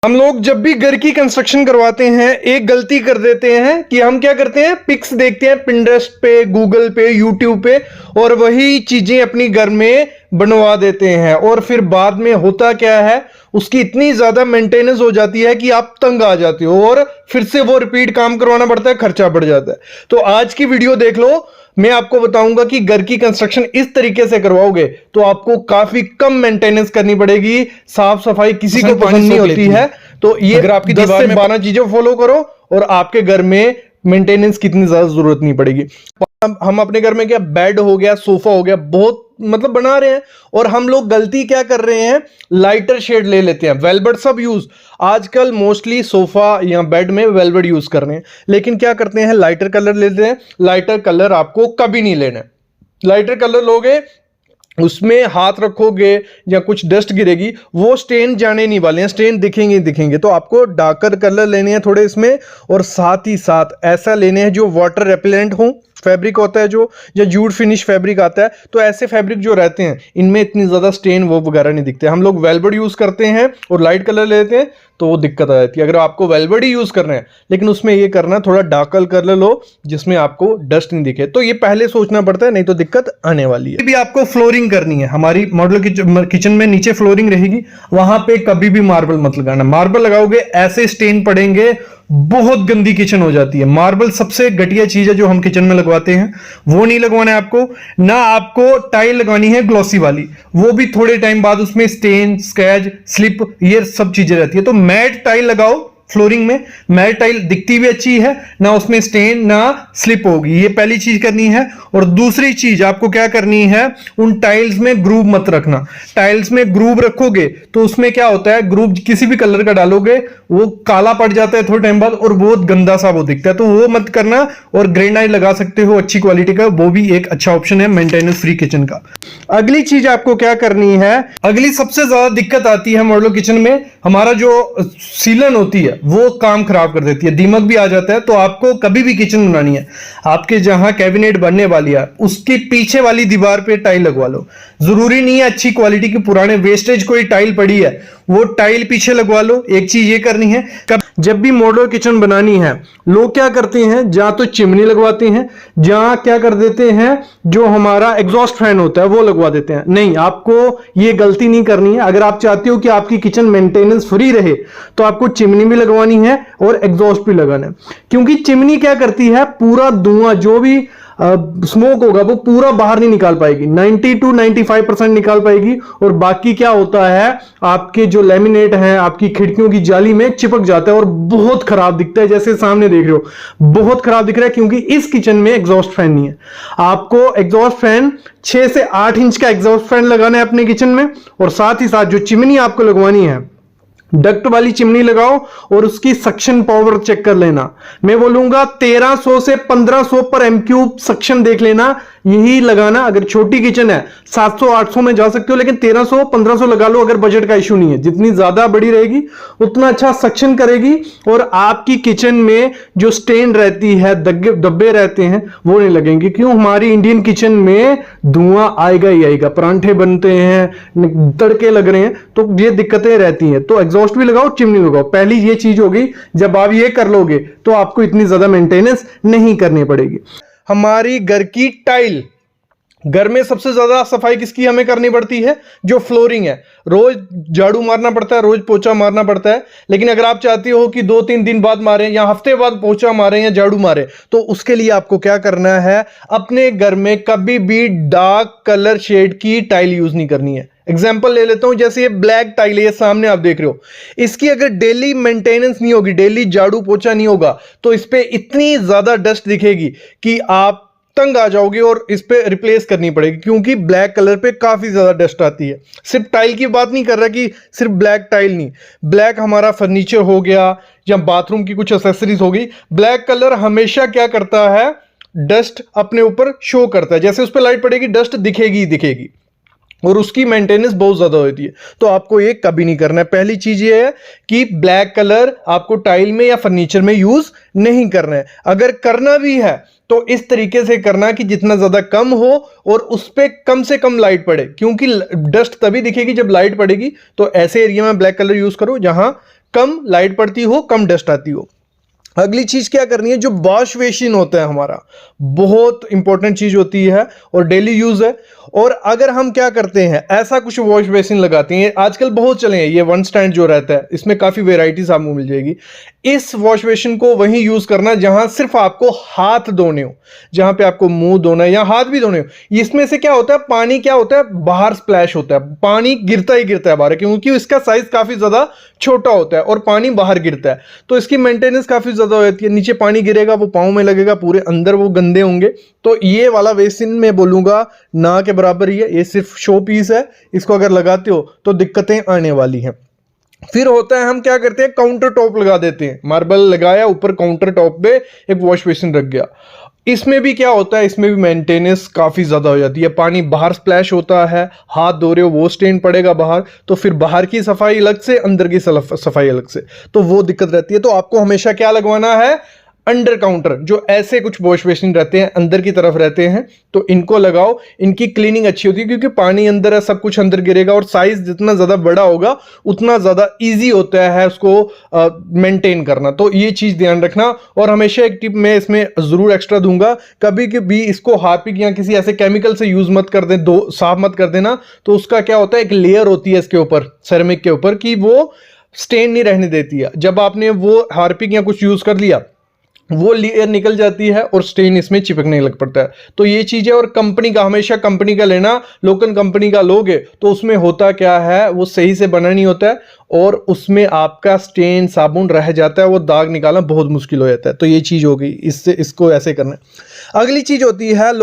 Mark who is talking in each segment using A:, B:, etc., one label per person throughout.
A: हम लोग जब भी घर की कंस्ट्रक्शन करवाते हैं एक गलती कर देते हैं कि हम क्या करते हैं, पिक्स देखते हैं पिंटरेस्ट पे, गूगल पे, यूट्यूब पे और वही चीजें अपनी घर में बनवा देते हैं और फिर बाद में होता क्या है, उसकी इतनी ज्यादा मेंटेनेंस हो जाती है कि आप तंग आ जाते हो और फिर से वो रिपीट काम करवाना पड़ता है, खर्चा बढ़ जाता है। तो आज की वीडियो देख लो, मैं आपको बताऊंगा कि घर की कंस्ट्रक्शन इस तरीके से करवाओगे तो आपको काफी कम मेंटेनेंस करनी पड़ेगी, साफ सफाई किसी को पसंद नहीं होती है। तो ये अगर आपकी 10 से 12 चीजें फॉलो करो और आपके घर में मेंटेनेंस कितनी ज्यादा जरूरत नहीं पड़ेगी। हम अपने घर में क्या बेड हो गया, सोफा हो गया, बहुत मतलब बना रहे हैं और हम लोग गलती क्या कर रहे हैं, लाइटर शेड ले लेते हैं। वेलवेट सब यूज आजकल मोस्टली सोफा या बेड में वेलवेट यूज कर रहे हैं, लेकिन क्या करते हैं लाइटर कलर लेते हैं। लाइटर कलर आपको कभी नहीं लेना है। लाइटर कलर लोगे उसमें हाथ रखोगे या कुछ डस्ट गिरेगी, वो स्टेन जाने नहीं वाले हैं, स्टेन दिखेंगे दिखेंगे। तो आपको डार्कर कलर लेने हैं थोड़े इसमें, और साथ ही साथ ऐसा लेने हैं जो वाटर रेपेलेंट हो। फैब्रिक होता है जो, या जूट फिनिश फैब्रिक आता है, तो ऐसे फैब्रिक जो रहते हैं इनमें इतनी ज्यादा स्टेन वो वगैरह नहीं दिखते। हम लोग वेलवेट यूज करते हैं और लाइट कलर लेते हैं तो वो दिक्कत आ जाती है। अगर आपको वेलवेट ही यूज करना है, लेकिन उसमें ये करना थोड़ा डार्क कलर लो जिसमें आपको डस्ट नहीं दिखे, तो ये पहले सोचना पड़ता है, नहीं तो दिक्कत आने वाली है। भी आपको फ्लोरिंग करनी है, हमारी मॉडल किचन में नीचे फ्लोरिंग रहेगी, वहां पे कभी भी मार्बल मत लगाना। मार्बल लगाओगे ऐसे स्टेन पड़ेंगे, बहुत गंदी किचन हो जाती है। मार्बल सबसे घटिया चीज है जो हम किचन में लगवाते हैं, वो नहीं लगवाना है आपको। ना आपको टाइल लगानी है ग्लॉसी वाली, वो भी थोड़े टाइम बाद उसमें स्टेन, स्क्रैच, स्लिप, ये सब चीजें रहती है। तो मैट टाइल लगाओ फ्लोरिंग में। मैट टाइल दिखती भी अच्छी है, ना उसमें स्टेन ना स्लिप होगी, ये पहली चीज करनी है। और दूसरी चीज आपको क्या करनी है, उन टाइल्स में ग्रूव मत रखना। टाइल्स में ग्रूव रखोगे तो उसमें क्या होता है, ग्रूव किसी भी कलर का डालोगे वो काला पड़ जाता है थोड़े टाइम बाद और बहुत गंदा सा वो दिखता है, तो वो मत करना। और ग्रेनाइट लगा सकते हो अच्छी क्वालिटी का, वो भी एक अच्छा ऑप्शन है मेंटेनेंस फ्री किचन का। अगली चीज आपको क्या करनी है, अगली सबसे ज्यादा दिक्कत आती है मॉडल किचन में, हमारा जो सीलन होती है वो काम खराब कर देती है, दीमक भी आ जाता है। तो आपको कभी भी किचन बनानी है, आपके जहां कैबिनेट बनने वाली है उसकी पीछे वाली दीवार पे टाइल लगवा लो। जरूरी नहीं है अच्छी क्वालिटी की पुराने वेस्टेज कोई टाइल पड़ी है वो टाइल पीछे लगवा लो। एक चीज ये करनी है, जब भी मॉडल किचन बनानी है लोग क्या करते हैं, जहां तो चिमनी लगवाते हैं, जहां क्या कर देते हैं जो हमारा एग्जॉस्ट फैन होता है वो लगवा देते हैं। नहीं, आपको ये गलती नहीं करनी है। अगर आप चाहते हो कि आपकी किचन मेंटेनेंस फ्री रहे तो आपको चिमनी भी लगवानी है और एग्जॉस्ट भी लगाना है। क्योंकि चिमनी क्या करती है, पूरा धुआं जो भी स्मोक होगा वो पूरा बाहर नहीं निकाल पाएगी, 90 to 95% निकाल पाएगी, और बाकी क्या होता है आपके जो लेमिनेट है आपकी खिड़कियों की जाली में चिपक जाता है और बहुत खराब दिखता है। जैसे सामने देख रहे हो बहुत खराब दिख रहा है, क्योंकि इस किचन में एग्जॉस्ट फैन नहीं है। आपको एग्जॉस्ट फैन 6 से 8 इंच का एग्जॉस्ट फैन लगाना है अपने किचन में, और साथ ही साथ जो चिमनी आपको लगवानी है डक्ट वाली चिमनी लगाओ और उसकी सक्शन पावर चेक कर लेना। मैं बोलूंगा 1300 से 1500 पर एमक्यूब सक्शन देख लेना, यही लगाना। अगर छोटी किचन है 700-800 में जा सकते हो, लेकिन 1300-1500 लगा लो अगर बजट का इशू नहीं है। जितनी ज्यादा बड़ी रहेगी उतना अच्छा सक्शन करेगी और आपकी किचन में जो स्टेन रहती है, धब्बे रहते हैं, वो नहीं लगेंगे। क्यों, हमारी इंडियन किचन में धुआं आएगा ही आएगा, परांठे बनते हैं, तड़के लग रहे हैं, तो ये दिक्कतें रहती हैं। तो एग्जॉस्ट भी लगाओ, चिमनी लगाओ। पहली ये चीज होगी, जब आप ये कर लोगे तो आपको इतनी ज्यादा मेंटेनेंस नहीं करनी पड़ेगी। हमारी घर की टाइल, घर में सबसे ज्यादा सफाई किसकी हमें करनी पड़ती है, जो फ्लोरिंग है। रोज झाड़ू मारना पड़ता है, रोज पोछा मारना पड़ता है, लेकिन अगर आप चाहते हो कि 2-3 दिन बाद मारें या हफ्ते बाद पोछा मारें या झाड़ू मारें, तो उसके लिए आपको क्या करना है, अपने घर में कभी भी डार्क कलर शेड की टाइल यूज नहीं करनी है। एग्जाम्पल ले लेता हूं, जैसे ये ब्लैक टाइल है, ये सामने आप देख रहे हो, इसकी अगर डेली मेंटेनेंस नहीं होगी, डेली झाड़ू पोछा नहीं होगा, तो इस पे इतनी ज्यादा डस्ट दिखेगी कि आप तंग आ जाओगे और इस पे रिप्लेस करनी पड़ेगी, क्योंकि ब्लैक कलर पे काफी ज्यादा डस्ट आती है। सिर्फ टाइल की बात नहीं कर रहा कि सिर्फ ब्लैक टाइल नहीं, ब्लैक हमारा फर्नीचर हो गया या बाथरूम की कुछ एक्सेसरीज हो गई। ब्लैक कलर हमेशा क्या करता है, डस्ट अपने ऊपर शो करता है, जैसे उस पर लाइट पड़ेगी डस्ट दिखेगी ही दिखेगी, और उसकी मेंटेनेंस बहुत ज्यादा होती है। तो आपको ये कभी नहीं करना है। पहली चीज ये है कि ब्लैक कलर आपको टाइल में या फर्नीचर में यूज नहीं करना है। अगर करना भी है तो इस तरीके से करना कि जितना ज्यादा कम हो और उस पर कम से कम लाइट पड़े, क्योंकि डस्ट तभी दिखेगी जब लाइट पड़ेगी। तो ऐसे एरिया में ब्लैक कलर यूज करो जहां कम लाइट पड़ती हो, कम डस्ट आती हो। अगली चीज क्या करनी है, जो वॉश बेसिन होता है हमारा, बहुत इंपॉर्टेंट चीज होती है और डेली यूज है। और अगर हम क्या करते हैं, ऐसा कुछ वॉश बेसिन लगाते हैं, आजकल बहुत चले हैं ये वन स्टैंड जो रहता है, इसमें काफी वेराइटीज आपको मिल जाएगी। इस वॉश बेसिन को वहीं यूज करना जहां सिर्फ आपको हाथ धोने हो, जहां पे आपको मुंह धोना है या हाथ भी धोने हो। इसमें से क्या होता है, पानी क्या होता है, बाहर स्प्लैश होता है, पानी गिरता ही गिरता है बाहर, क्योंकि इसका साइज काफी ज्यादा छोटा होता है और पानी बाहर गिरता है, तो इसकी मेंटेनेंस काफी ज्यादा हो जाती है। नीचे पानी गिरेगा, वो पाँव में लगेगा, पूरे अंदर वो गंदे होंगे। तो ये वाला बेसिन मैं बोलूंगा ना के बराबर ही है, ये सिर्फ शो पीस है, इसको अगर लगाते हो तो दिक्कतें आने वाली हैं। फिर होता है, हम क्या करते हैं, काउंटर टॉप लगा देते हैं, मार्बल लगाया ऊपर, काउंटर टॉप पे एक वॉश बेसिन रख गया। इसमें भी क्या होता है, इसमें भी मेंटेनेंस काफी ज्यादा हो जाती है, पानी बाहर स्प्लैश होता है, हाथ धो रहे हो वो स्टेन पड़ेगा बाहर, तो फिर बाहर की सफाई अलग से, अंदर की सफाई अलग से, तो वो दिक्कत रहती है। तो आपको हमेशा क्या लगवाना है, अंडर काउंटर, जो ऐसे कुछ वॉश बेसिन रहते हैं अंदर की तरफ रहते हैं, तो इनको लगाओ। इनकी क्लीनिंग अच्छी होती है, क्योंकि पानी अंदर है, सब कुछ अंदर गिरेगा, और साइज जितना ज्यादा बड़ा होगा उतना ज्यादा इजी होता है उसको मेंटेन करना। तो ये चीज ध्यान रखना। और हमेशा एक टिप मैं इसमें जरूर एक्स्ट्रा दूंगा, कभी भी इसको हार्पिक या किसी ऐसे केमिकल से यूज मत कर दे, साफ मत कर देना। तो उसका क्या होता है, एक लेयर होती है इसके ऊपर, सेरेमिक के ऊपर, कि वो स्टेन नहीं रहने देती है। जब आपने वो हार्पिक या कुछ यूज कर लिया, वो लेयर निकल जाती है और स्टेन इसमें चिपकने लग पड़ता है। तो ये चीज है। और कंपनी का, हमेशा कंपनी का लेना, लोकल कंपनी का लोगे तो उसमें होता क्या है, वो सही से बना नहीं होता है और उसमें आपका स्टेन साबुन रह जाता है, वो दाग निकालना बहुत मुश्किल हो जाता है। तो ये चीज हो गई, इससे इसको ऐसे करना है। अगली चीज होती है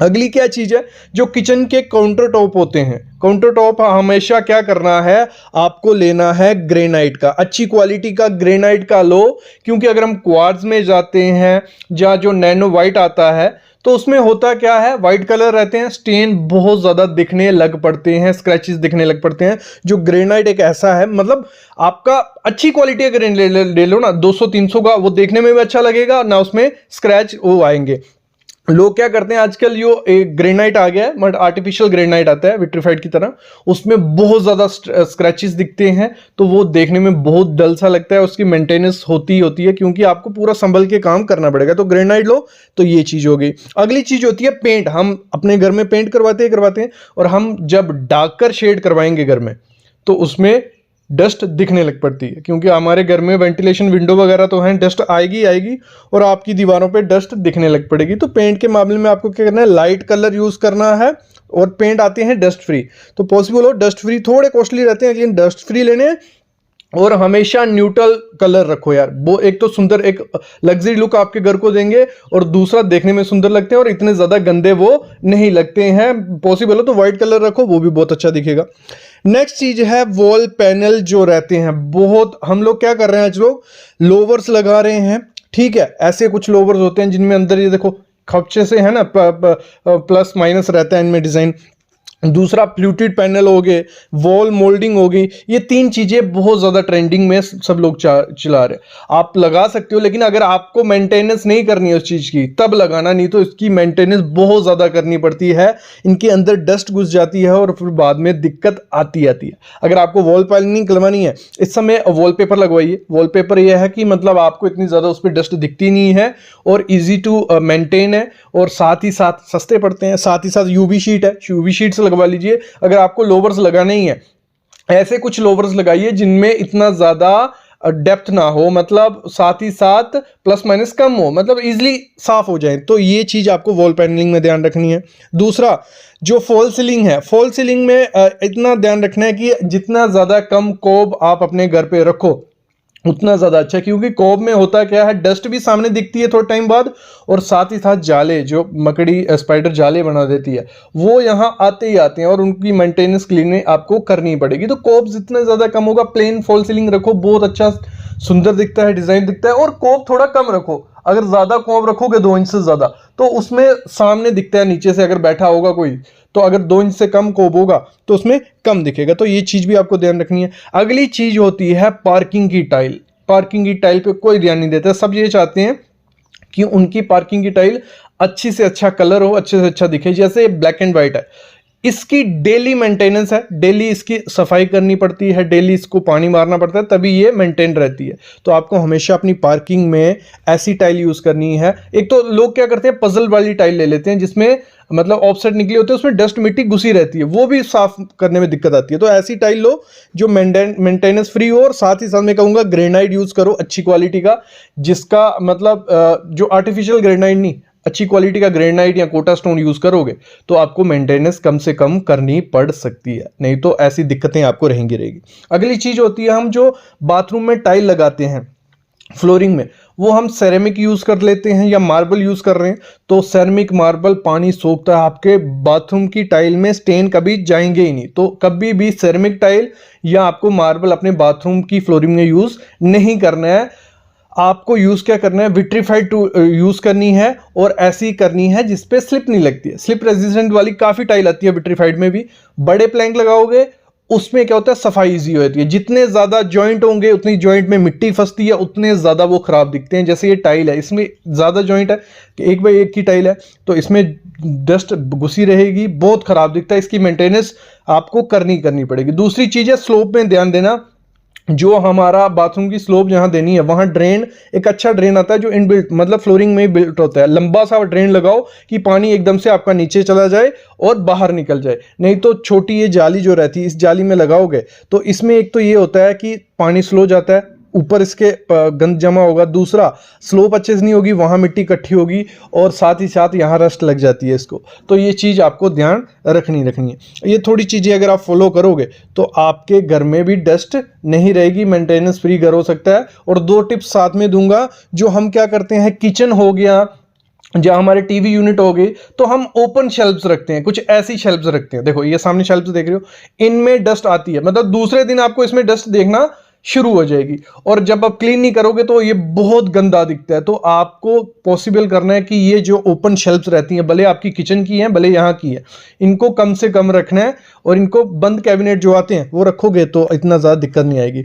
A: अगली क्या चीज है, जो किचन के काउंटर टॉप होते हैं, काउंटर टॉप हमेशा क्या करना है, आपको लेना है ग्रेनाइट का, अच्छी क्वालिटी का ग्रेनाइट का लो। क्योंकि अगर हम क्वार्ट्ज में जाते हैं, या जो नैनो वाइट आता है, तो उसमें होता क्या है, वाइट कलर रहते हैं, स्टेन बहुत ज्यादा दिखने लग पड़ते हैं, स्क्रैचेस दिखने लग पड़ते हैं। जो ग्रेनाइट एक ऐसा है, मतलब आपका अच्छी क्वालिटी का ग्रेनाइट ले लो ना, 200-300 का, वो देखने में भी अच्छा लगेगा ना, उसमें स्क्रैच वो आएंगे। लोग क्या करते हैं आजकल, जो एक ग्रेनाइट आ गया है, बट आर्टिफिशियल ग्रेनाइट आता है विट्रीफाइड की तरह, उसमें बहुत ज्यादा स्क्रैचेस दिखते हैं, तो वो देखने में बहुत डल सा लगता है। उसकी मेंटेनेंस होती है, क्योंकि आपको पूरा संभल के काम करना पड़ेगा। तो ग्रेनाइट लो। तो ये चीज हो गई। अगली चीज होती है पेंट। हम अपने घर में पेंट करवाते हैं, और हम जब डार्क कर शेड करवाएंगे घर में, तो उसमें डस्ट दिखने लग पड़ती है, क्योंकि हमारे घर में वेंटिलेशन विंडो वगैरह तो है, डस्ट आएगी और आपकी दीवारों पे डस्ट दिखने लग पड़ेगी। तो पेंट के मामले में आपको क्या करना है, लाइट कलर यूज करना है। और पेंट आते हैं डस्ट फ्री, तो पॉसिबल हो डस्ट फ्री, थोड़े कॉस्टली रहते हैं लेकिन डस्ट फ्री लेने हैं। और हमेशा न्यूट्रल कलर रखो यार, वो एक तो सुंदर, एक लग्जरी लुक आपके घर को देंगे, और दूसरा देखने में सुंदर लगते हैं और इतने ज्यादा गंदे वो नहीं लगते हैं। पॉसिबल हो तो व्हाइट कलर रखो, वो भी बहुत अच्छा दिखेगा। नेक्स्ट चीज है वॉल पैनल जो रहते हैं, बहुत हम लोग क्या कर रहे हैं, आज लोग लोवर्स लगा रहे हैं। ठीक है, ऐसे कुछ लोवर्स होते हैं जिनमें अंदर ये देखो खपचे से है ना, प्लस माइनस रहता है इनमें डिजाइन। दूसरा फ्लूटेड पैनल हो गए, वॉल मोल्डिंग हो गई, ये तीन चीजें बहुत ज्यादा ट्रेंडिंग में सब लोग चला रहे हैं। आप लगा सकते हो, लेकिन अगर आपको मेंटेनेंस नहीं करनी है उस चीज की तब लगाना, नहीं तो इसकी मेंटेनेंस बहुत ज्यादा करनी पड़ती है। इनके अंदर डस्ट घुस जाती है और फिर बाद में दिक्कत आती है। अगर आपको वॉल पैनलिंग करवानी है, इस समय वॉलपेपर लगवाइए। वॉलपेपर यह है कि मतलब आपको इतनी ज्यादा उस पर डस्ट दिखती नहीं है और इजी टू मेंटेन है, और साथ ही साथ सस्ते पड़ते हैं। साथ ही साथ यूवी शीट है, यूवी शीट से लगवा लीजिए। अगर आपको लोवर्स लगाने ही है, ऐसे कुछ लोवर्स लगाइए जिनमें इतना ज्यादा डेप्थ ना हो, मतलब साथ ही साथ प्लस माइनस कम हो, मतलब इजीली साफ हो जाए। तो ये चीज आपको वॉल पैनलिंग में ध्यान रखनी है। दूसरा जो फॉल सीलिंग है, फॉल सीलिंग में इतना ध्यान रखना है कि जितना ज्यादा कम कोब आप अपने घर पे रखो उतना ज्यादा अच्छा, क्योंकि कोब में होता क्या है, डस्ट भी सामने दिखती है थोड़े टाइम बाद, और साथ ही साथ जाले, जो मकड़ी स्पाइडर जाले बना देती है, वो यहाँ आते ही आते हैं और उनकी मेंटेनेंस क्लीनिंग आपको करनी पड़ेगी। तो कोब जितना ज्यादा कम होगा, प्लेन फॉल सीलिंग रखो, बहुत अच्छा सुंदर दिखता है, डिजाइन दिखता है। और कोब थोड़ा कम रखो, अगर ज्यादा कोब रखोगे 2 इंच से ज्यादा, तो उसमें सामने दिखता है, नीचे से अगर बैठा होगा कोई, तो अगर 2 इंच से कम कोब होगा तो उसमें कम दिखेगा। तो ये चीज भी आपको ध्यान रखनी है। अगली चीज होती है पार्किंग की टाइल। पार्किंग की टाइल पे कोई ध्यान नहीं देता, सब ये चाहते हैं कि उनकी पार्किंग की टाइल अच्छी से अच्छा कलर हो, अच्छे से अच्छा दिखे। जैसे ब्लैक एंड व्हाइट है, इसकी डेली मेंटेनेंस है, डेली इसकी सफाई करनी पड़ती है, डेली इसको पानी मारना पड़ता है, तभी ये मेंटेन रहती है। तो आपको हमेशा अपनी पार्किंग में ऐसी टाइल यूज करनी है। एक तो लोग क्या करते हैं, पजल वाली टाइल ले लेते हैं जिसमें मतलब ऑफसेट निकली होती है, उसमें डस्ट मिट्टी घुसी रहती है, वो भी साफ करने में दिक्कत आती है। तो ऐसी टाइल लो जो मेंटेनेंस फ्री हो, और साथ ही साथ मैं कहूँगा ग्रेनाइट यूज करो अच्छी क्वालिटी का, जिसका मतलब जो आर्टिफिशियल ग्रेनाइट नहीं, अच्छी क्वालिटी का ग्रेनाइट या कोटा स्टोन यूज करोगे तो आपको मेंटेनेंस कम से कम करनी पड़ सकती है, नहीं तो ऐसी दिक्कतें आपको रहेगी। अगली चीज होती है, हम जो बाथरूम में टाइल लगाते हैं फ्लोरिंग में, वो हम सेरेमिक यूज कर लेते हैं या मार्बल यूज कर रहे हैं, तो सेरेमिक मार्बल पानी सोखता है, आपके बाथरूम की टाइल में स्टेन कभी जाएंगे ही नहीं। तो कभी भी सेरेमिक टाइल या आपको मार्बल अपने बाथरूम की फ्लोरिंग में यूज नहीं करना है। आपको यूज क्या करना है, विट्रीफाइड टू यूज करनी है, और ऐसी करनी है जिसपे स्लिप नहीं लगती है। स्लिप रेजिस्टेंट वाली काफी टाइल आती है विट्रीफाइड में भी। बड़े प्लैंक लगाओगे उसमें क्या होता है, सफाई इजी होती है। जितने ज्यादा जॉइंट होंगे उतनी जॉइंट में मिट्टी फंसती है, उतने ज्यादा वो खराब दिखते हैं। जैसे ये टाइल है, इसमें ज्यादा जॉइंट है कि 1 बाई 1 की टाइल है, तो इसमें डस्ट घुसी रहेगी, बहुत खराब दिखता है। इसकी मेंटेनेंस आपको करनी पड़ेगी। दूसरी चीज है, स्लोप में ध्यान देना। जो हमारा बाथरूम की स्लोप जहां देनी है, वहां ड्रेन, एक अच्छा ड्रेन आता है जो इनबिल्ट मतलब फ्लोरिंग में ही बिल्ट होता है। लंबा सा ड्रेन लगाओ कि पानी एकदम से आपका नीचे चला जाए और बाहर निकल जाए। नहीं तो छोटी ये जाली जो रहती है, इस जाली में लगाओगे तो इसमें एक तो ये होता है कि पानी स्लो जाता है, ऊपर इसके गंद जमा होगा। दूसरा, स्लोप अच्छे से नहीं होगी, वहां मिट्टी इकट्ठी होगी, और साथ ही साथ यहाँ रस्ट लग जाती है इसको। तो ये चीज़ आपको ध्यान रखनी है। ये थोड़ी चीज़ें अगर आप फॉलो करोगे तो आपके घर में भी डस्ट नहीं रहेगी, मेंटेनेंस फ्री घर हो सकता है। और 2 टिप्स साथ में दूंगा। जो हम क्या करते हैं, किचन हो गया, जहाँ हमारे टीवी यूनिट हो गई, तो हम ओपन शेल्फ्स रखते हैं, कुछ ऐसी शेल्फ्स रखते हैं। देखो ये सामने शेल्फ्स देख रहे हो, इनमें डस्ट आती है, मतलब दूसरे दिन आपको इसमें डस्ट देखना शुरू हो जाएगी, और जब आप क्लीन नहीं करोगे तो ये बहुत गंदा दिखता है। तो आपको पॉसिबल करना है कि ये जो ओपन शेल्फ्स रहती हैं, भले आपकी किचन की हैं भले यहाँ की है, इनको कम से कम रखना है, और इनको बंद कैबिनेट जो आते हैं वो रखोगे तो इतना ज़्यादा दिक्कत नहीं आएगी।